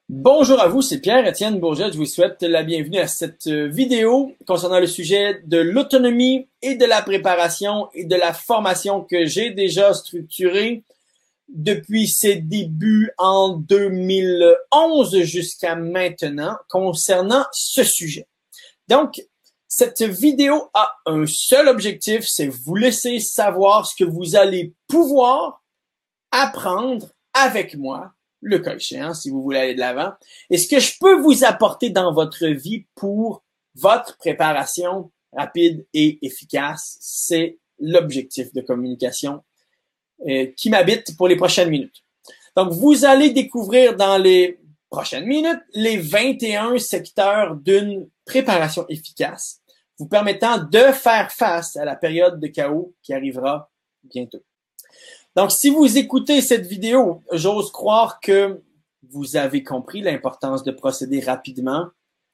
Bonjour à vous, c'est Pierre-Étienne Bourget. Je vous souhaite la bienvenue à cette vidéo concernant le sujet de l'autonomie et de la préparation et de la formation que j'ai déjà structurée depuis ses débuts en 2011 jusqu'à maintenant concernant ce sujet. Donc, cette vidéo a un seul objectif, c'est vous laisser savoir ce que vous allez pouvoir apprendre avec moi, le cas échéant, si vous voulez aller de l'avant, et ce que je peux vous apporter dans votre vie pour votre préparation rapide et efficace. C'est l'objectif de communication qui m'habite pour les prochaines minutes. Donc, vous allez découvrir dans les prochaines minutes les 21 secteurs d'une préparation efficace, vous permettant de faire face à la période de chaos qui arrivera bientôt. Donc, si vous écoutez cette vidéo, j'ose croire que vous avez compris l'importance de procéder rapidement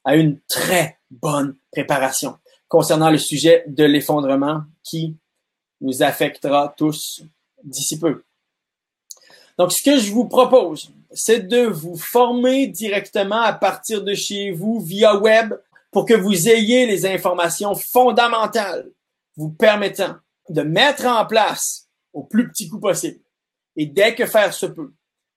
à une très bonne préparation concernant le sujet de l'effondrement qui nous affectera tous d'ici peu. Donc, ce que je vous propose, c'est de vous former directement à partir de chez vous via web pour que vous ayez les informations fondamentales vous permettant de mettre en place au plus petit coût possible. Et dès que faire se peut,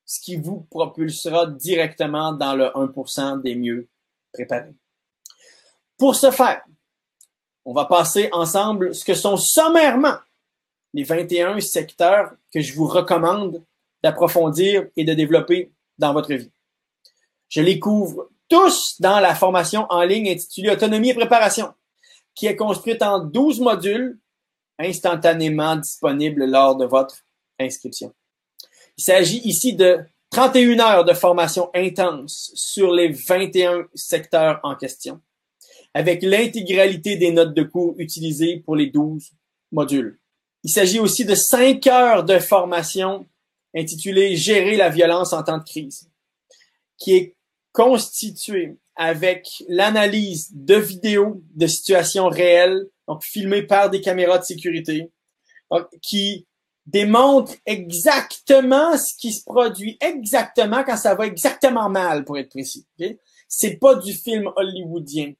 ce qui vous propulsera directement dans le 1% des mieux préparés. Pour ce faire, on va passer ensemble ce que sont sommairement les 21 secteurs que je vous recommande d'approfondir et de développer dans votre vie. Je les couvre tous dans la formation en ligne intitulée Autonomie et préparation, qui est construite en 12 modules instantanément disponible lors de votre inscription. Il s'agit ici de 31 heures de formation intense sur les 21 secteurs en question, avec l'intégralité des notes de cours utilisées pour les 12 modules. Il s'agit aussi de 5 heures de formation intitulée Gérer la violence en temps de crise, qui est constituée avec l'analyse de vidéos de situations réelles, donc filmées par des caméras de sécurité, donc, qui démontre exactement ce qui se produit exactement quand ça va exactement mal, pour être précis. Okay? C'est pas du film hollywoodien.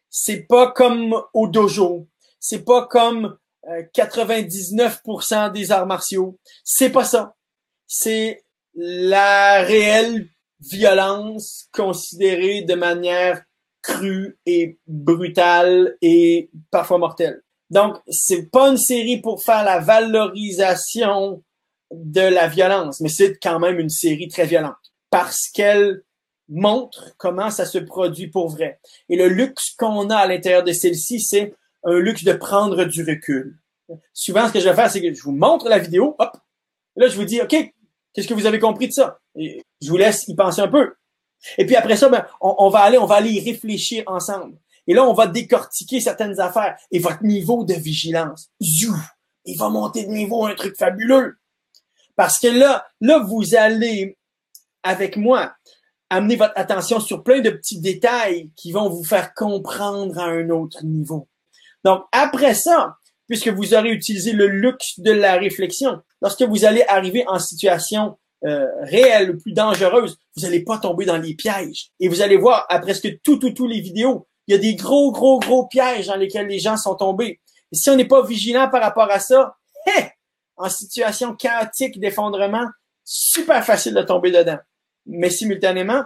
C'est pas comme au dojo. C'est pas comme 99% des arts martiaux. C'est pas ça. C'est la réelle violence considérée de manière crue et brutale et parfois mortelle. Donc, c'est pas une série pour faire la valorisation de la violence, mais c'est quand même une série très violente parce qu'elle montre comment ça se produit pour vrai. Et le luxe qu'on a à l'intérieur de celle-ci, c'est un luxe de prendre du recul. Souvent, ce que je vais faire, c'est que je vous montre la vidéo, hop, et là, je vous dis, OK, qu'est-ce que vous avez compris de ça? Et je vous laisse y penser un peu. Et puis après ça, ben, on va aller y réfléchir ensemble. Et là, on va décortiquer certaines affaires. Et votre niveau de vigilance, il va monter de niveau un truc fabuleux. Parce que là, vous allez, avec moi, amener votre attention sur plein de petits détails qui vont vous faire comprendre à un autre niveau. Donc, après ça, puisque vous aurez utilisé le luxe de la réflexion, lorsque vous allez arriver en situation réelle, plus dangereuse, vous n'allez pas tomber dans les pièges. Et vous allez voir, à presque tous les vidéos, il y a des gros pièges dans lesquels les gens sont tombés. Et si on n'est pas vigilant par rapport à ça, en situation chaotique d'effondrement, super facile de tomber dedans. Mais simultanément,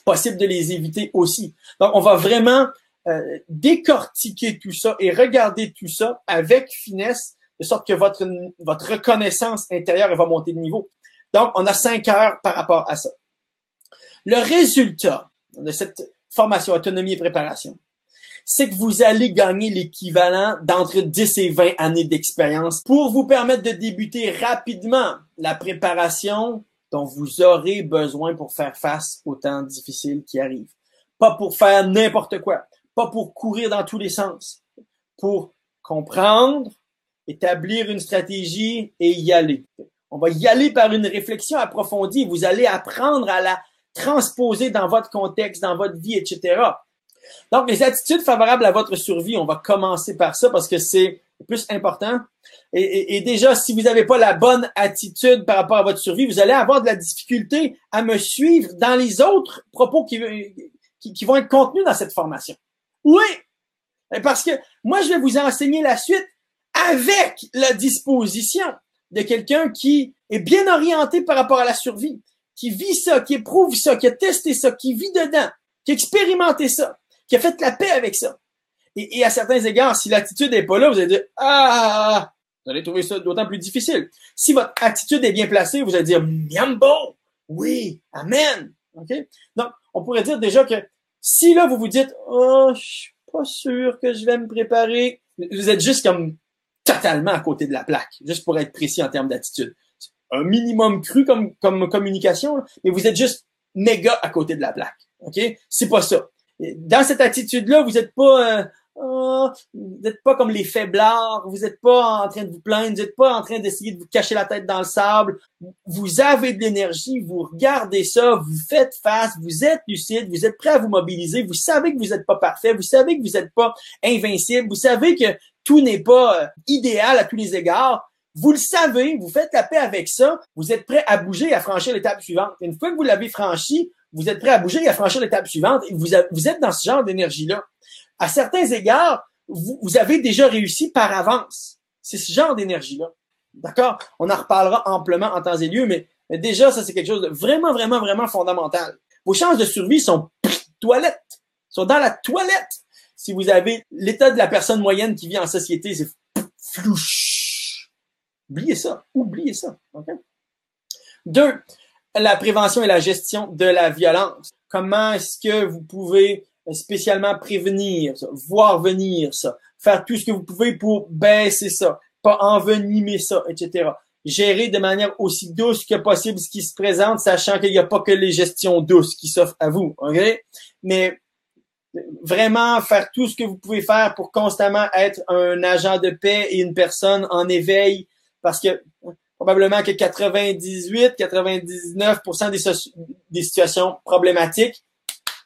possible de les éviter aussi. Donc, on va vraiment décortiquer tout ça et regarder tout ça avec finesse, de sorte que votre reconnaissance intérieure elle va monter de niveau. Donc, on a 5 heures par rapport à ça. Le résultat de cette formation, autonomie et préparation, c'est que vous allez gagner l'équivalent d'entre 10 et 20 années d'expérience pour vous permettre de débuter rapidement la préparation dont vous aurez besoin pour faire face aux temps difficiles qui arrivent. Pas pour faire n'importe quoi, pas pour courir dans tous les sens, pour comprendre, établir une stratégie et y aller. On va y aller par une réflexion approfondie. Vous allez apprendre à la transposer dans votre contexte, dans votre vie, etc. Donc, les attitudes favorables à votre survie, on va commencer par ça parce que c'est plus important. Et déjà, si vous n'avez pas la bonne attitude par rapport à votre survie, vous allez avoir de la difficulté à me suivre dans les autres propos qui vont être contenus dans cette formation. Oui, parce que moi, je vais vous enseigner la suite avec la disposition de quelqu'un qui est bien orienté par rapport à la survie, qui vit ça, qui éprouve ça, qui a testé ça, qui vit dedans, qui a expérimenté ça, qui a fait la paix avec ça. Et à certains égards, si l'attitude n'est pas là, vous allez dire « Ah! » Vous allez trouver ça d'autant plus difficile. Si votre attitude est bien placée, vous allez dire « Miambo! Oui! Amen! » OK? Donc, on pourrait dire déjà que si là, vous vous dites « Oh, je suis pas sûr que je vais me préparer », vous êtes juste comme totalement à côté de la plaque, juste pour être précis en termes d'attitude. Un minimum cru comme communication, mais vous êtes juste méga à côté de la plaque. OK? C'est pas ça. Dans cette attitude-là, vous n'êtes pas vous n'êtes pas comme les faiblards, vous n'êtes pas en train de vous plaindre, vous n'êtes pas en train d'essayer de vous cacher la tête dans le sable. Vous avez de l'énergie, vous regardez ça, vous faites face, vous êtes lucide, vous êtes prêt à vous mobiliser, vous savez que vous n'êtes pas parfait, vous savez que vous n'êtes pas invincible, vous savez que tout n'est pas idéal à tous les égards. Vous le savez, vous faites la paix avec ça, vous êtes prêt à bouger et à franchir l'étape suivante. Et une fois que vous l'avez franchi, vous êtes prêt à bouger et à franchir l'étape suivante et vous êtes dans ce genre d'énergie-là. À certains égards, vous avez déjà réussi par avance. C'est ce genre d'énergie-là. D'accord? On en reparlera amplement en temps et lieu, mais déjà, ça, c'est quelque chose de vraiment, vraiment, vraiment fondamental. Vos chances de survie sont sont dans la toilette. Si vous avez l'état de la personne moyenne qui vit en société, c'est flouche. Oubliez ça. Okay? 2, la prévention et la gestion de la violence. Comment est-ce que vous pouvez spécialement prévenir ça, voir venir ça, faire tout ce que vous pouvez pour baisser ça, pas envenimer ça, etc. Gérer de manière aussi douce que possible ce qui se présente, sachant qu'il n'y a pas que les gestions douces qui s'offrent à vous, ok? Mais vraiment faire tout ce que vous pouvez faire pour constamment être un agent de paix et une personne en éveil, parce que probablement que 98-99% des situations problématiques,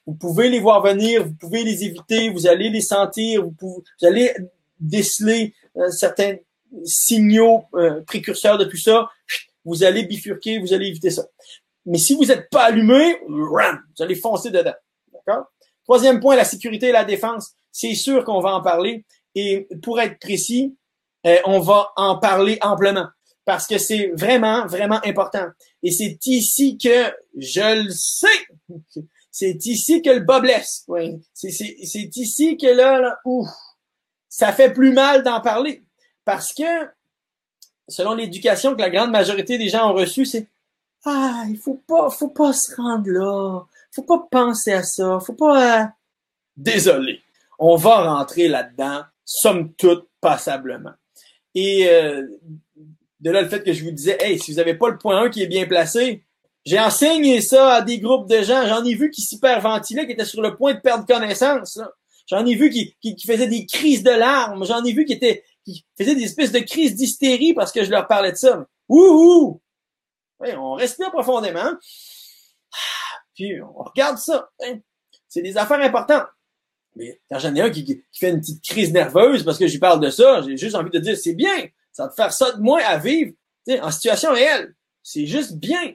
vous pouvez les voir venir, vous pouvez les éviter, vous allez les sentir, vous allez déceler certains signaux précurseurs de tout ça, vous allez bifurquer, vous allez éviter ça. Mais si vous n'êtes pas allumé, vous allez foncer dedans. D'accord? 3e point, la sécurité et la défense. C'est sûr qu'on va en parler. Et pour être précis, on va en parler amplement. Parce que c'est vraiment, vraiment important. Et c'est ici que, je le sais, c'est ici que le bas blesse. Oui. C'est ici que là, ouf, ça fait plus mal d'en parler. Parce que, selon l'éducation que la grande majorité des gens ont reçue, c'est « Ah, il faut pas se rendre là. Faut pas penser à ça. Faut pas... » Désolé. On va rentrer là-dedans, somme toute, passablement. Et de là, le fait que je vous disais, hey, si vous n'avez pas le point 1 qui est bien placé, j'ai enseigné ça à des groupes de gens. J'en ai vu qui s'hyperventilaient, qui étaient sur le point de perdre connaissance. J'en ai vu qui faisaient des crises de larmes. J'en ai vu qui faisaient des espèces de crises d'hystérie parce que je leur parlais de ça. Ouh! Ouais, on respire profondément. Puis on regarde ça. Hein. C'est des affaires importantes. Mais quand j'en ai un qui fait une petite crise nerveuse parce que je lui parle de ça, j'ai juste envie de dire, c'est bien. Ça va te faire ça de moins à vivre en situation réelle. C'est juste bien.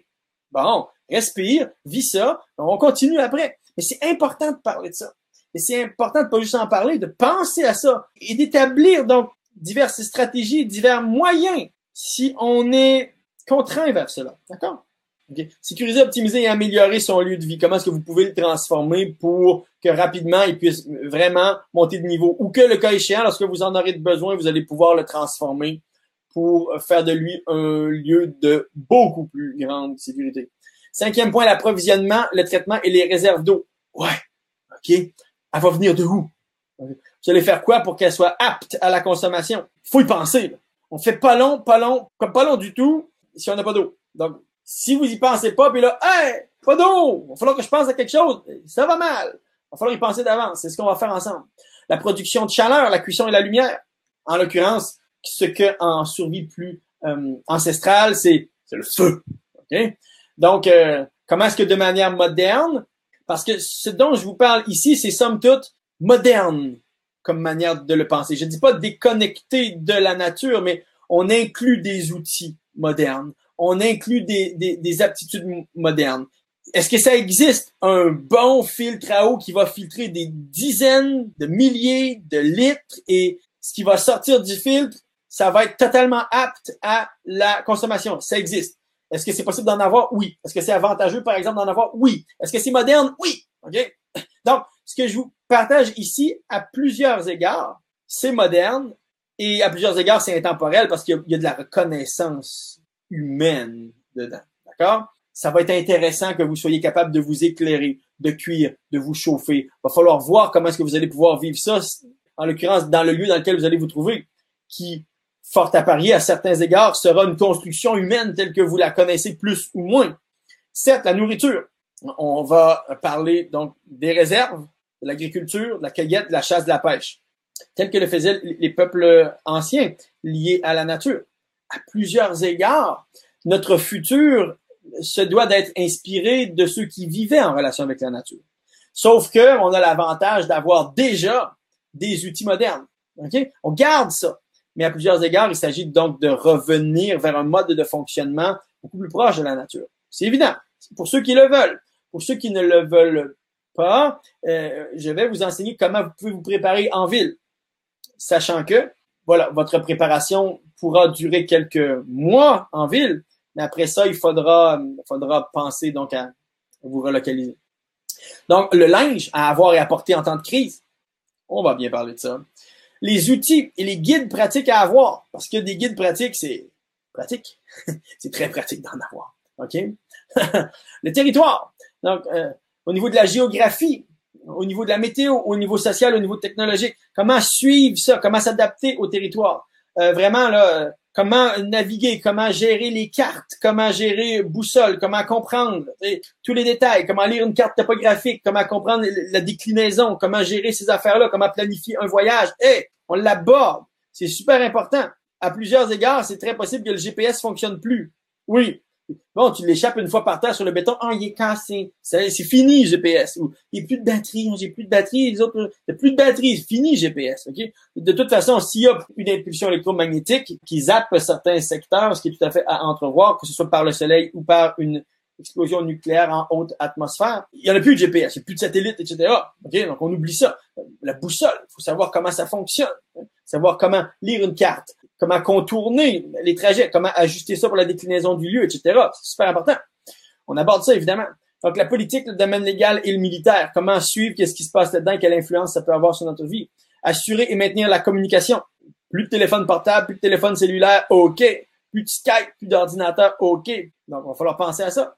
Bon, respire, vis ça, on continue après. Mais c'est important de parler de ça. Et c'est important de pas juste en parler, de penser à ça et d'établir donc diverses stratégies, divers moyens si on est contraint vers cela. D'accord? Okay. Sécuriser, optimiser et améliorer son lieu de vie. Comment est-ce que vous pouvez le transformer pour que rapidement il puisse vraiment monter de niveau ou que le cas échéant, lorsque vous en aurez besoin, vous allez pouvoir le transformer pour faire de lui un lieu de beaucoup plus grande sécurité. 5e point, l'approvisionnement, le traitement et les réserves d'eau. Ouais, OK. Elle va venir de où? Vous allez faire quoi pour qu'elle soit apte à la consommation? Il faut y penser. Là. On fait pas long du tout si on n'a pas d'eau. Donc, si vous y pensez pas, puis là, hey, pas d'eau! Il va falloir que je pense à quelque chose. Ça va mal. Il va falloir y penser d'avance. C'est ce qu'on va faire ensemble. La production de chaleur, la cuisson et la lumière. En l'occurrence, ce que en survie plus ancestrale, c'est le feu. Okay? Donc, comment est-ce que de manière moderne, parce que ce dont je vous parle ici, c'est somme toute moderne. comme manière de le penser. Je ne dis pas déconnecter de la nature, mais on inclut des outils modernes. On inclut des aptitudes modernes. Est-ce que ça existe un bon filtre à eau qui va filtrer des dizaines de milliers de litres et ce qui va sortir du filtre, ça va être totalement apte à la consommation? Ça existe. Est-ce que c'est possible d'en avoir? Oui. Est-ce que c'est avantageux, par exemple, d'en avoir? Oui. Est-ce que c'est moderne? Oui. OK? Donc, ce que je vous partage ici, à plusieurs égards, c'est moderne et à plusieurs égards, c'est intemporel parce qu'il y a de la reconnaissance humaine dedans. D'accord? Ça va être intéressant que vous soyez capable de vous éclairer, de cuire, de vous chauffer. Il va falloir voir comment est-ce que vous allez pouvoir vivre ça, en l'occurrence, dans le lieu dans lequel vous allez vous trouver, qui, fort à parier, à certains égards, sera une construction humaine telle que vous la connaissez plus ou moins. Certes, la nourriture. On va parler donc des réserves, de l'agriculture, de la cueillette, de la chasse, de la pêche, tel que le faisaient les peuples anciens, liés à la nature. À plusieurs égards, notre futur se doit d'être inspiré de ceux qui vivaient en relation avec la nature. Sauf que on a l'avantage d'avoir déjà des outils modernes. Okay? On garde ça. Mais à plusieurs égards, il s'agit donc de revenir vers un mode de fonctionnement beaucoup plus proche de la nature. C'est évident. Pour ceux qui le veulent. Pour ceux qui ne le veulent pas, je vais vous enseigner comment vous pouvez vous préparer en ville. Sachant que, voilà, votre préparation pourra durer quelques mois en ville, mais après ça, il faudra penser donc à vous relocaliser. Donc, le linge à avoir et à porter en temps de crise, on va bien parler de ça. Les outils et les guides pratiques à avoir, parce que des guides pratiques, c'est pratique. C'est très pratique d'en avoir. OK? Le territoire. Donc, au niveau de la géographie, au niveau de la météo, au niveau social, au niveau technologique, comment suivre ça, comment s'adapter au territoire. Vraiment, là, comment naviguer, comment gérer les cartes, comment gérer boussole, comment comprendre tous les détails, comment lire une carte topographique, comment comprendre la déclinaison, comment gérer ces affaires-là, comment planifier un voyage. On l'aborde. C'est super important. À plusieurs égards, c'est très possible que le GPS fonctionne plus. Oui. Bon, tu l'échappes une fois par terre sur le béton. Ah, il est cassé. C'est fini, GPS. Ou, il n'y a plus de batterie. J'ai plus de batterie. Les autres, il n'y a plus de batterie. C'est fini, GPS. OK? De toute façon, s'il y a une impulsion électromagnétique qui zappe certains secteurs, ce qui est tout à fait à entrevoir, que ce soit par le soleil ou par une explosion nucléaire en haute atmosphère, il n'y en a plus de GPS. Il n'y a plus de satellites, etc. OK? Donc, on oublie ça. La boussole. Il faut savoir comment ça fonctionne. Savoir comment lire une carte. Comment contourner les trajets, comment ajuster ça pour la déclinaison du lieu, etc. C'est super important. On aborde ça, évidemment. Donc, la politique, le domaine légal et le militaire. Comment suivre qu'est-ce qui se passe là-dedans, quelle influence ça peut avoir sur notre vie. Assurer et maintenir la communication. Plus de téléphone portable, plus de téléphone cellulaire, OK. Plus de Skype, plus d'ordinateur, OK. Donc, il va falloir penser à ça.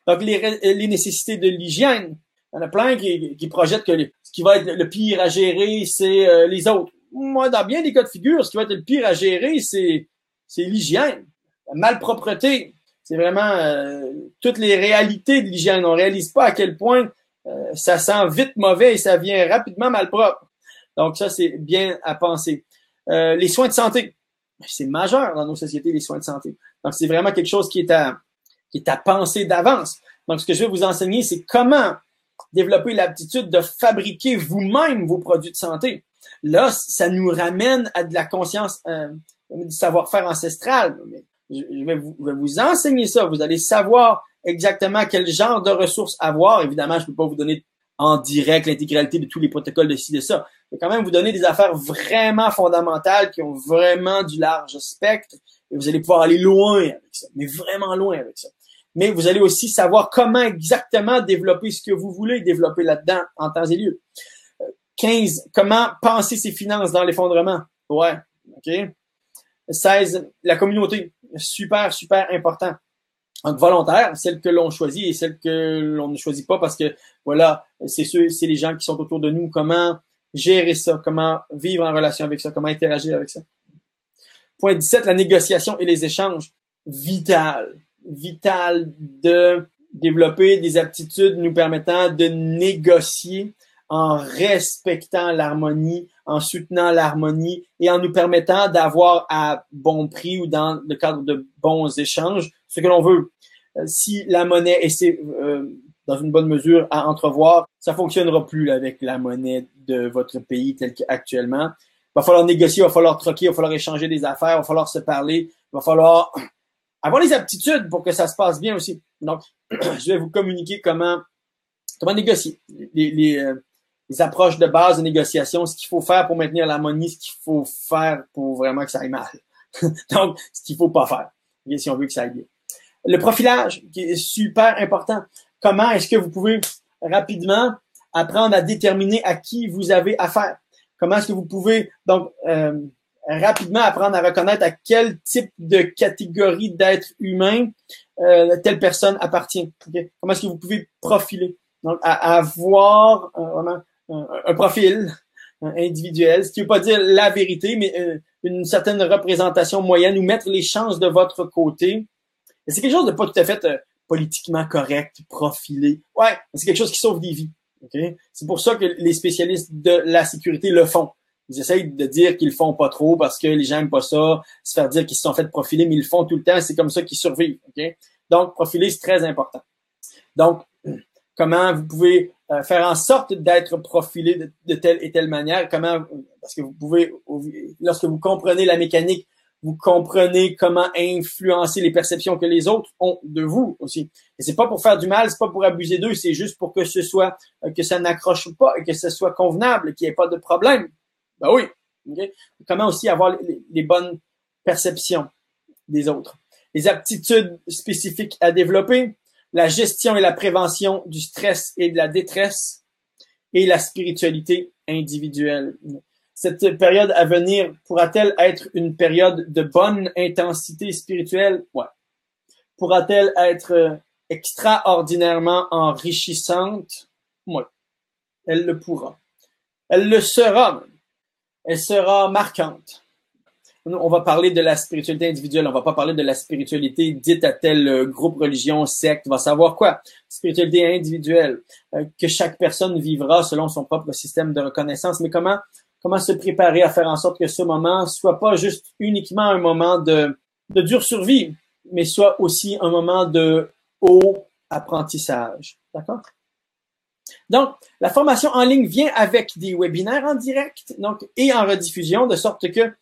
Donc, les nécessités de l'hygiène. Il y en a plein qui projettent que ce qui va être le pire à gérer, c'est les autres. Moi, dans bien des cas de figure, ce qui va être le pire à gérer, c'est l'hygiène. La malpropreté, c'est vraiment toutes les réalités de l'hygiène. On réalise pas à quel point ça sent vite mauvais et ça vient rapidement malpropre. Donc ça, c'est bien à penser. Les soins de santé, c'est majeur dans nos sociétés, les soins de santé. Donc c'est vraiment quelque chose qui est à penser d'avance. Donc ce que je vais vous enseigner, c'est comment développer l'aptitude de fabriquer vous-même vos produits de santé. Là, ça nous ramène à de la conscience, du savoir-faire ancestral. Je vais vous enseigner ça. Vous allez savoir exactement quel genre de ressources avoir. Évidemment, je ne peux pas vous donner en direct l'intégralité de tous les protocoles de ci, de ça. Je vais quand même vous donner des affaires vraiment fondamentales qui ont vraiment du large spectre. Et vous allez pouvoir aller loin avec ça, mais vraiment loin avec ça. Mais vous allez aussi savoir comment exactement développer ce que vous voulez développer là-dedans en temps et lieu. 15, comment penser ses finances dans l'effondrement. Ouais, OK. 16, la communauté. Super, super important. Donc, volontaire, celle que l'on choisit et celle que l'on ne choisit pas parce que, voilà, c'est les gens qui sont autour de nous. Comment gérer ça? Comment vivre en relation avec ça? Comment interagir avec ça? Point 17, la négociation et les échanges. Vital de développer des aptitudes nous permettant de négocier en respectant l'harmonie, en soutenant l'harmonie et en nous permettant d'avoir à bon prix ou dans le cadre de bons échanges ce que l'on veut. Si la monnaie dans une bonne mesure à entrevoir. Ça fonctionnera plus là, avec la monnaie de votre pays telle qu'actuellement. Il va falloir négocier, il va falloir troquer, il va falloir échanger des affaires, il va falloir se parler, il va falloir avoir les aptitudes pour que ça se passe bien aussi. Donc, je vais vous communiquer comment négocier, les approches de base de négociation, ce qu'il faut faire pour maintenir l'harmonie, ce qu'il faut faire pour vraiment que ça aille mal. Donc, ce qu'il faut pas faire, okay, si on veut que ça aille bien. Le profilage, qui est super important. Comment est-ce que vous pouvez rapidement apprendre à déterminer à qui vous avez affaire? Comment est-ce que vous pouvez donc rapidement apprendre à reconnaître à quel type de catégorie d'être humain telle personne appartient? Okay? Comment est-ce que vous pouvez profiler? Donc, à avoir un profil individuel, ce qui ne veut pas dire la vérité, mais une certaine représentation moyenne ou mettre les chances de votre côté. Et c'est quelque chose de pas tout à fait politiquement correct, profilé. Ouais, c'est quelque chose qui sauve des vies. Okay? C'est pour ça que les spécialistes de la sécurité le font. Ils essayent de dire qu'ils le font pas trop parce que les gens aiment pas ça, se faire dire qu'ils se sont fait profiler, mais ils le font tout le temps, c'est comme ça qu'ils survivent. Okay? Donc, profiler, c'est très important. Donc, comment vous pouvez faire en sorte d'être profilé de telle et telle manière, parce que vous pouvez, lorsque vous comprenez la mécanique, vous comprenez comment influencer les perceptions que les autres ont de vous aussi. Et c'est pas pour faire du mal, c'est pas pour abuser d'eux, c'est juste pour que que ça n'accroche pas et que ce soit convenable, qu'il n'y ait pas de problème. Ben oui. Okay? Comment aussi avoir les bonnes perceptions des autres. Les aptitudes spécifiques à développer, la gestion et la prévention du stress et de la détresse et la spiritualité individuelle. Cette période à venir pourra-t-elle être une période de bonne intensité spirituelle? Ouais. Pourra-t-elle être extraordinairement enrichissante? Ouais. Elle le pourra. Elle le sera. Elle sera marquante. On va parler de la spiritualité individuelle. On va pas parler de la spiritualité dite à tel groupe, religion, secte. On va savoir quoi? Spiritualité individuelle, que chaque personne vivra selon son propre système de reconnaissance. Mais comment se préparer à faire en sorte que ce moment soit pas juste uniquement un moment de dure survie, mais soit aussi un moment de haut apprentissage. D'accord? Donc, la formation en ligne vient avec des webinaires en direct et en rediffusion, de sorte que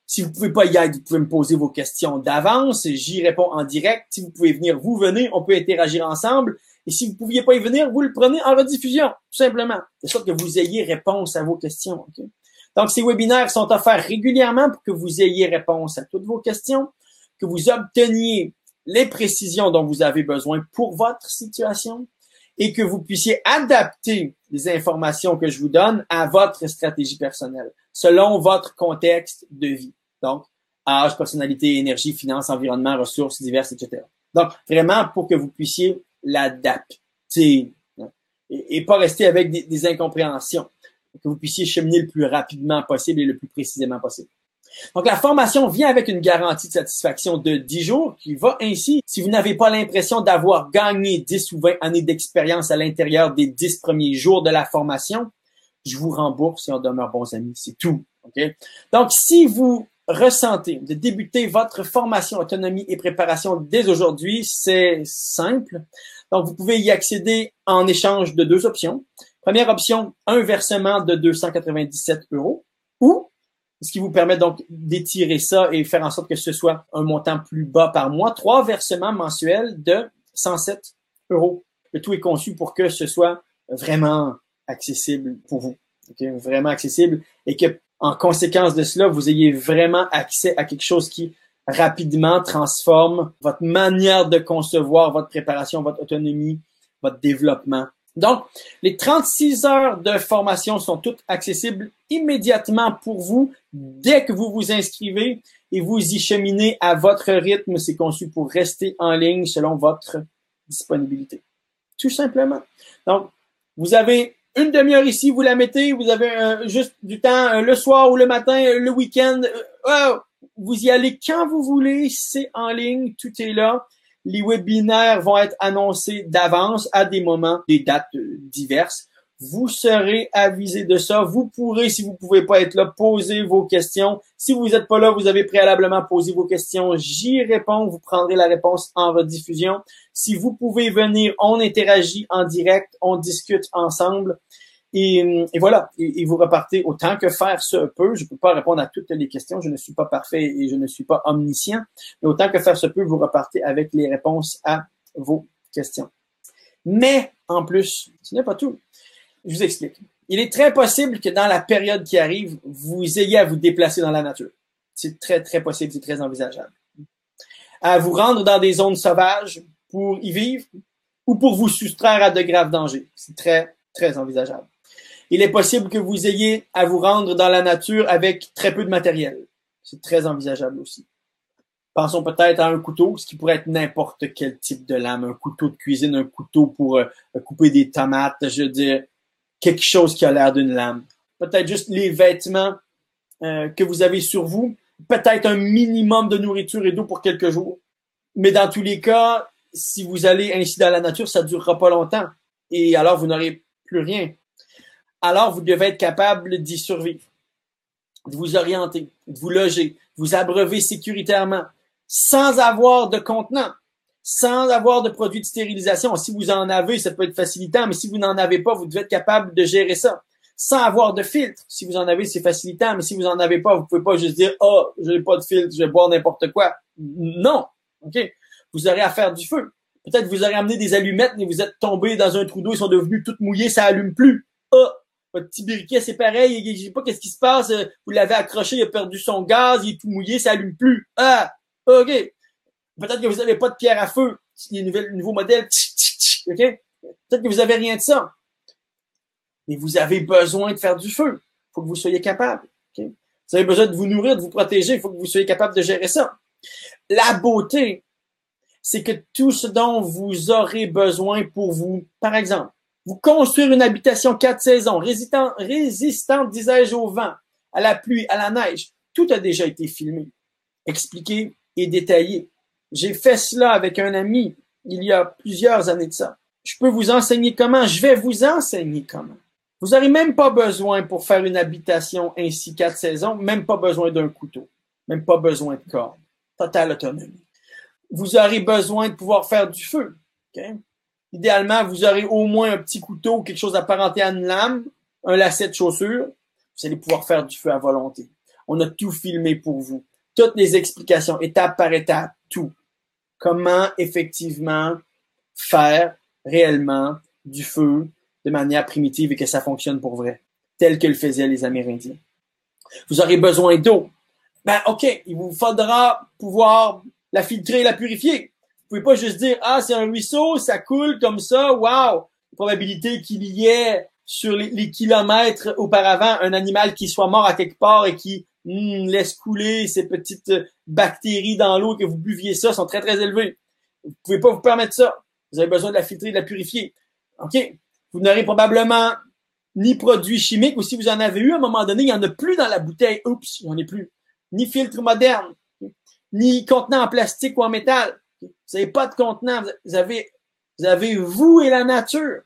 si vous pouvez pas y être, vous pouvez me poser vos questions d'avance, j'y réponds en direct. Si vous pouvez venir, vous venez, on peut interagir ensemble. Et si vous ne pouviez pas y venir, vous le prenez en rediffusion, tout simplement, de sorte que vous ayez réponse à vos questions. Okay? Donc, ces webinaires sont offerts régulièrement pour que vous ayez réponse à toutes vos questions, que vous obteniez les précisions dont vous avez besoin pour votre situation et que vous puissiez adapter les informations que je vous donne à votre stratégie personnelle, selon votre contexte de vie. Donc, âge, personnalité, énergie, finances, environnement, ressources diverses, etc. Donc, vraiment pour que vous puissiez l'adapter et pas rester avec des incompréhensions, que vous puissiez cheminer le plus rapidement possible et le plus précisément possible. Donc, la formation vient avec une garantie de satisfaction de 10 jours qui va ainsi, si vous n'avez pas l'impression d'avoir gagné 10 ou 20 années d'expérience à l'intérieur des 10 premiers jours de la formation, je vous rembourse et on demeure bons amis. C'est tout. Okay? Donc, si vous ressentez de débuter votre formation autonomie et préparation dès aujourd'hui, c'est simple. Donc, vous pouvez y accéder en échange de 2 options. Première option, un versement de 297 € ou ce qui vous permet donc d'étirer ça et faire en sorte que ce soit un montant plus bas par mois, 3 versements mensuels de 107 €. Le tout est conçu pour que ce soit vraiment accessible pour vous. Okay? Vraiment accessible et que, en conséquence de cela, vous ayez vraiment accès à quelque chose qui rapidement transforme votre manière de concevoir votre préparation, votre autonomie, votre développement. Donc, les 36 heures de formation sont toutes accessibles immédiatement pour vous dès que vous vous inscrivez et vous y cheminez à votre rythme. C'est conçu pour rester en ligne selon votre disponibilité. Tout simplement. Donc, vous avez une demi-heure ici, vous la mettez, vous avez juste du temps le soir ou le matin, le week-end. Vous y allez quand vous voulez, c'est en ligne, tout est là. Les webinaires vont être annoncés d'avance à des moments, des dates diverses. Vous serez avisé de ça. Vous pourrez, si vous pouvez pas être là, poser vos questions. Si vous n'êtes pas là, vous avez préalablement posé vos questions. J'y réponds. Vous prendrez la réponse en rediffusion. Si vous pouvez venir, on interagit en direct, on discute ensemble. Et voilà. Et vous repartez autant que faire se peut. Je ne peux pas répondre à toutes les questions. Je ne suis pas parfait et je ne suis pas omniscient. Mais autant que faire se peut, vous repartez avec les réponses à vos questions. Mais, en plus, ce n'est pas tout. Je vous explique. Il est très possible que dans la période qui arrive, vous ayez à vous déplacer dans la nature. C'est très, très possible, c'est très envisageable. À vous rendre dans des zones sauvages pour y vivre ou pour vous soustraire à de graves dangers. C'est très, très envisageable. Il est possible que vous ayez à vous rendre dans la nature avec très peu de matériel. C'est très envisageable aussi. Pensons peut-être à un couteau, ce qui pourrait être n'importe quel type de lame. Un couteau de cuisine, un couteau pour couper des tomates, je veux dire, quelque chose qui a l'air d'une lame. Peut-être juste les vêtements que vous avez sur vous. Peut-être un minimum de nourriture et d'eau pour quelques jours. Mais dans tous les cas, si vous allez ainsi dans la nature, ça ne durera pas longtemps. Et alors, vous n'aurez plus rien. Alors, vous devez être capable d'y survivre, de vous orienter, de vous loger, de vous abreuver sécuritairement, sans avoir de contenant, sans avoir de produits de stérilisation. Si vous en avez, ça peut être facilitant, mais si vous n'en avez pas, vous devez être capable de gérer ça. Sans avoir de filtre. Si vous en avez, c'est facilitant, mais si vous en avez pas, vous pouvez pas juste dire « Oh, je n'ai pas de filtre, je vais boire n'importe quoi. » Non. OK? Vous aurez à faire du feu. Peut-être vous aurez amené des allumettes, mais vous êtes tombé dans un trou d'eau, ils sont devenus toutes mouillées, ça allume plus. Oh! Votre petit briquet, c'est pareil, je sais pas qu'est-ce qui se passe, vous l'avez accroché, il a perdu son gaz, il est tout mouillé, ça allume plus. Ah! OK. Peut-être que vous n'avez pas de pierre à feu. Il y a un nouveau modèle. OK? Peut-être que vous avez rien de ça. Mais vous avez besoin de faire du feu. Il faut que vous soyez capable. Okay? Vous avez besoin de vous nourrir, de vous protéger. Il faut que vous soyez capable de gérer ça. La beauté, c'est que tout ce dont vous aurez besoin pour vous, par exemple, vous construire une habitation 4 saisons, résistante, disais-je, au vent, à la pluie, à la neige, tout a déjà été filmé, expliqué et détaillé. J'ai fait cela avec un ami il y a plusieurs années de ça. Je peux vous enseigner comment. Je vais vous enseigner comment. Vous n'aurez même pas besoin pour faire une habitation ainsi 4 saisons, même pas besoin d'un couteau, même pas besoin de corde. Totale autonomie. Vous aurez besoin de pouvoir faire du feu. Okay? Idéalement, vous aurez au moins un petit couteau ou quelque chose apparenté à une lame, un lacet de chaussure. Vous allez pouvoir faire du feu à volonté. On a tout filmé pour vous. Toutes les explications, étape par étape, tout. Comment effectivement faire réellement du feu de manière primitive et que ça fonctionne pour vrai, tel que le faisaient les Amérindiens. Vous aurez besoin d'eau. Ben, OK, il vous faudra pouvoir la filtrer et la purifier. Vous pouvez pas juste dire, ah, c'est un ruisseau, ça coule comme ça, wow! La probabilité qu'il y ait sur les kilomètres auparavant un animal qui soit mort à quelque part et qui laisse couler ces petites bactéries dans l'eau que vous buviez ça sont très, très élevées. Vous pouvez pas vous permettre ça. Vous avez besoin de la filtrer, de la purifier. OK? Vous n'aurez probablement ni produits chimiques, ou si vous en avez eu à un moment donné, il n'y en a plus dans la bouteille. Oups, il n'y en a plus. Ni filtre moderne, ni contenant en plastique ou en métal. Vous n'avez pas de contenant. Vous avez vous et la nature.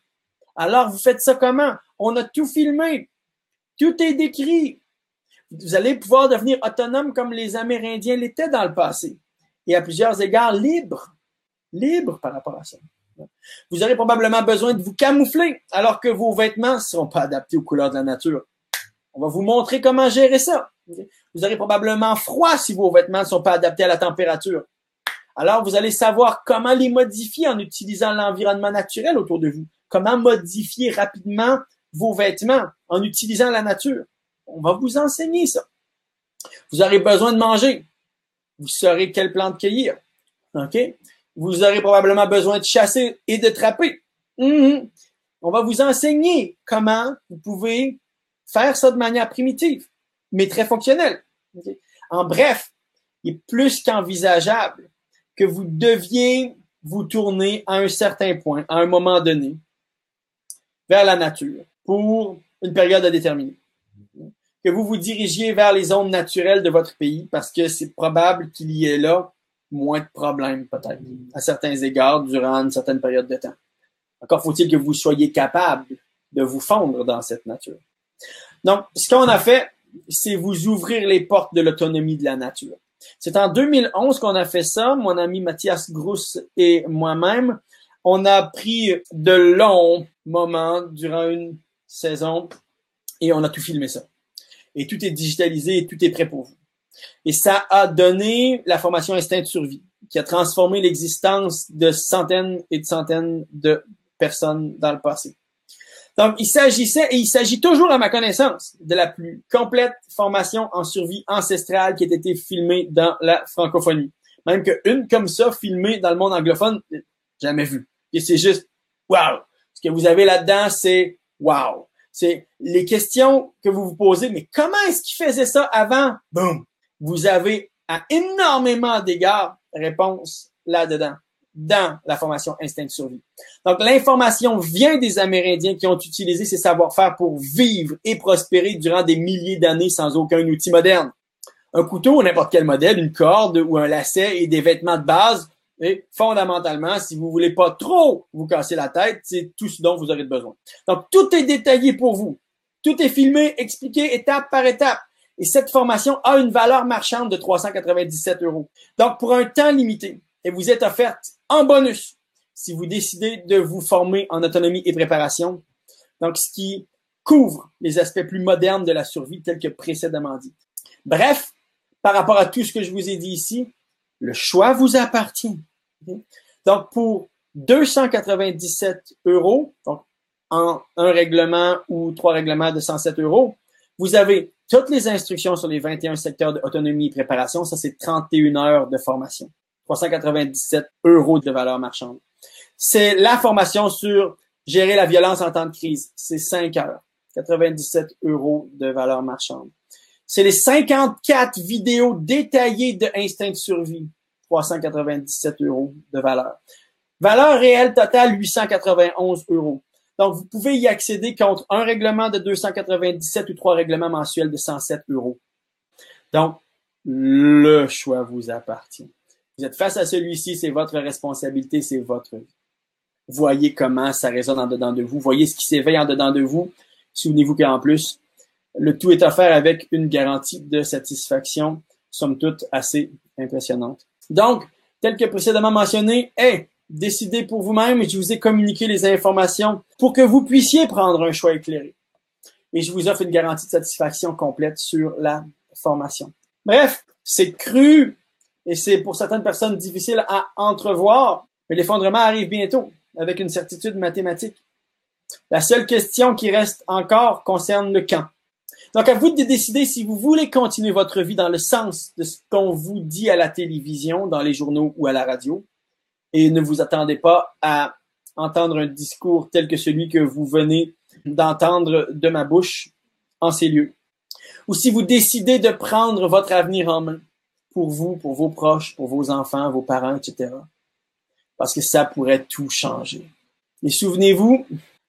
Alors, vous faites ça comment? On a tout filmé. Tout est décrit. Vous allez pouvoir devenir autonome comme les Amérindiens l'étaient dans le passé. Et à plusieurs égards, libre par rapport à ça. Vous aurez probablement besoin de vous camoufler alors que vos vêtements ne seront pas adaptés aux couleurs de la nature. On va vous montrer comment gérer ça. Vous aurez probablement froid si vos vêtements ne sont pas adaptés à la température. Alors, vous allez savoir comment les modifier en utilisant l'environnement naturel autour de vous. Comment modifier rapidement vos vêtements en utilisant la nature. On va vous enseigner ça. Vous aurez besoin de manger. Vous saurez quelle plante cueillir. OK? Vous aurez probablement besoin de chasser et de trapper. On va vous enseigner comment vous pouvez faire ça de manière primitive, mais très fonctionnelle. Okay? En bref, il est plus qu'envisageable que vous deviez vous tourner à un certain point, à un moment donné, vers la nature pour une période à déterminer. Que vous vous dirigiez vers les zones naturelles de votre pays parce que c'est probable qu'il y ait là moins de problèmes peut-être, à certains égards, durant une certaine période de temps. Encore faut-il que vous soyez capable de vous fondre dans cette nature. Donc, ce qu'on a fait, c'est vous ouvrir les portes de l'autonomie de la nature. C'est en 2011 qu'on a fait ça, mon ami Mathias Grousse et moi-même. On a pris de longs moments durant une saison et on a tout filmé ça. Et tout est digitalisé et tout est prêt pour vous. Et ça a donné la formation Instinct de survie, qui a transformé l'existence de centaines et de centaines de personnes dans le passé. Donc, il s'agissait, et il s'agit toujours à ma connaissance, de la plus complète formation en survie ancestrale qui a été filmée dans la francophonie. Même qu'une comme ça, filmée dans le monde anglophone, jamais vu. Et c'est juste, wow! Ce que vous avez là-dedans, c'est wow! C'est les questions que vous vous posez, mais comment est-ce qu'il faisait ça avant? Boum! Vous avez à énormément d'égards réponse là-dedans, dans la formation Instinct de survie. Donc, l'information vient des Amérindiens qui ont utilisé ces savoir-faire pour vivre et prospérer durant des milliers d'années sans aucun outil moderne. Un couteau, n'importe quel modèle, une corde ou un lacet et des vêtements de base, et fondamentalement, si vous voulez pas trop vous casser la tête, c'est tout ce dont vous aurez besoin. Donc, tout est détaillé pour vous. Tout est filmé, expliqué étape par étape. Et cette formation a une valeur marchande de 397 €. Donc, pour un temps limité, elle vous est offerte en bonus si vous décidez de vous former en autonomie et préparation. Donc, ce qui couvre les aspects plus modernes de la survie tels que précédemment dit. Bref, par rapport à tout ce que je vous ai dit ici, le choix vous appartient. Donc, pour 297 €, donc en un règlement ou 3 règlements de 107 €, vous avez toutes les instructions sur les 21 secteurs d'autonomie et préparation. Ça, c'est 31 heures de formation. 397 € de valeur marchande. C'est la formation sur gérer la violence en temps de crise. C'est 5 heures. 97 € de valeur marchande. C'est les 54 vidéos détaillées de Instinct de survie. 397 € de valeur. Valeur réelle totale, 891 €. Donc, vous pouvez y accéder contre un règlement de 297 ou 3 règlements mensuels de 107 €. Donc, le choix vous appartient. Vous êtes face à celui-ci, c'est votre responsabilité, c'est votre vie. Voyez comment ça résonne en dedans de vous. Voyez ce qui s'éveille en dedans de vous. Souvenez-vous qu'en plus, le tout est offert avec une garantie de satisfaction, somme toute assez impressionnante. Donc, tel que précédemment mentionné, décidez pour vous-même et je vous ai communiqué les informations pour que vous puissiez prendre un choix éclairé. Et je vous offre une garantie de satisfaction complète sur la formation. Bref, c'est cru et c'est pour certaines personnes difficile à entrevoir, mais l'effondrement arrive bientôt avec une certitude mathématique. La seule question qui reste encore concerne le quand. Donc, à vous de décider si vous voulez continuer votre vie dans le sens de ce qu'on vous dit à la télévision, dans les journaux ou à la radio. Et ne vous attendez pas à entendre un discours tel que celui que vous venez d'entendre de ma bouche en ces lieux. Ou si vous décidez de prendre votre avenir en main, pour vous, pour vos proches, pour vos enfants, vos parents, etc. Parce que ça pourrait tout changer. Et souvenez-vous,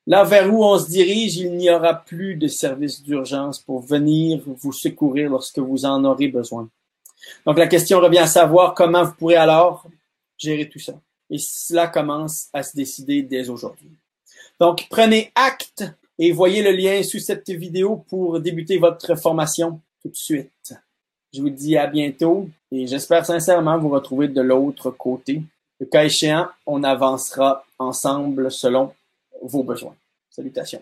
là vers où on se dirige, il n'y aura plus de service d'urgence pour venir vous secourir lorsque vous en aurez besoin. Donc la question revient à savoir comment vous pourrez alors gérer tout ça. Et cela commence à se décider dès aujourd'hui. Donc prenez acte et voyez le lien sous cette vidéo pour débuter votre formation tout de suite. Je vous dis à bientôt et j'espère sincèrement vous retrouver de l'autre côté. Le cas échéant, on avancera ensemble selon vos besoins. Salutations.